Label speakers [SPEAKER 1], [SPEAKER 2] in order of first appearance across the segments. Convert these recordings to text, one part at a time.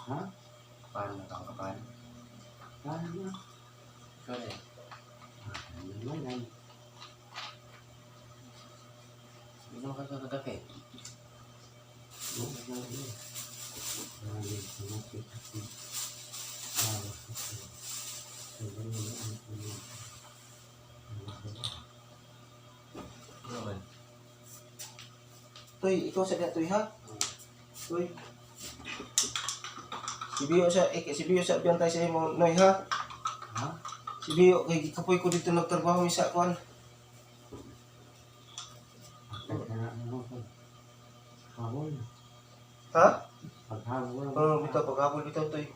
[SPEAKER 1] Ha?
[SPEAKER 2] Kapan atau kapan?
[SPEAKER 1] Ano?
[SPEAKER 2] Sore.
[SPEAKER 1] Ano yan?
[SPEAKER 2] Minum ka sa kape. Naman.
[SPEAKER 3] Toy, ikaw sa Toy ha? Toy. Si Bio sa biyantay sa imo Noy ha?
[SPEAKER 1] Ha?
[SPEAKER 3] Si Bio kay kapoy ko dito nagtrabaho sa kuan.
[SPEAKER 1] Habol.
[SPEAKER 3] Ha?
[SPEAKER 1] Paghabol.
[SPEAKER 3] Bitaw paghabol bitaw Toy.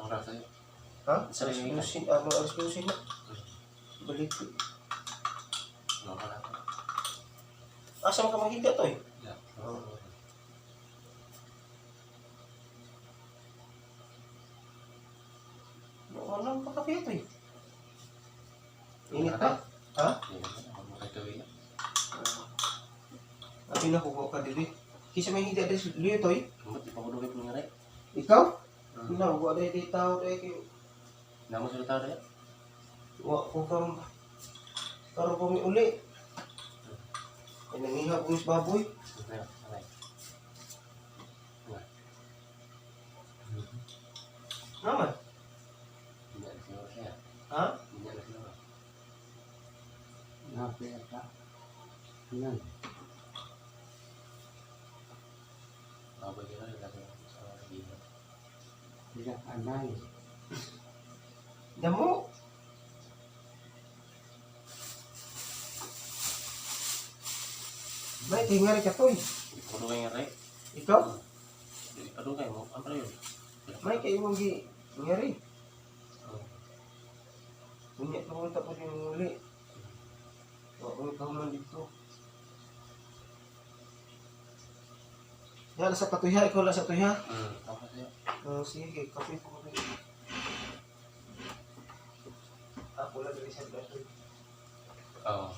[SPEAKER 2] Ang rasa yun.
[SPEAKER 3] Ha?
[SPEAKER 2] Sa rin
[SPEAKER 3] Alas 12 na. Balik.
[SPEAKER 2] Ano ka lang?
[SPEAKER 3] Asa mo ka maghiga Toy?
[SPEAKER 2] Ya.
[SPEAKER 3] Ano pa kape Toy? Init pa? Ha?
[SPEAKER 2] Ako mo kayo tuwi.
[SPEAKER 3] Abi na kuko ka dili. Kisa may higa des liyo Toy?
[SPEAKER 2] Kamu di pagudugit mo nga rin.
[SPEAKER 3] Ikaw? Na, wa dai di tao dai kay
[SPEAKER 2] Namun sudah tahu deh.
[SPEAKER 3] wa ko kam karo ko mi uli. Ay nangiha ko is baboy.
[SPEAKER 2] Ayo, ayo.
[SPEAKER 3] Naman.
[SPEAKER 2] Tidak ada siapa saya.
[SPEAKER 3] Ha?
[SPEAKER 2] Tidak ada siapa.
[SPEAKER 1] Napita. Yan.
[SPEAKER 2] Apa kira kita sama lagi.
[SPEAKER 1] Tidak anay.
[SPEAKER 3] Damo. May tingari ka Toy.
[SPEAKER 2] Pagudugay nga rin.
[SPEAKER 3] Ikaw?
[SPEAKER 2] Di pagudugay mo. Ano yun?
[SPEAKER 3] May kay imong gi ngari. Unya ko ta po yung uli. Wa ko ikaw man dito. Yan sa katuya, ikaw lang sa tuya.
[SPEAKER 2] Apa sih?
[SPEAKER 3] Sige, kape po ko. Ako lang rin sa Toy.
[SPEAKER 2] Oh.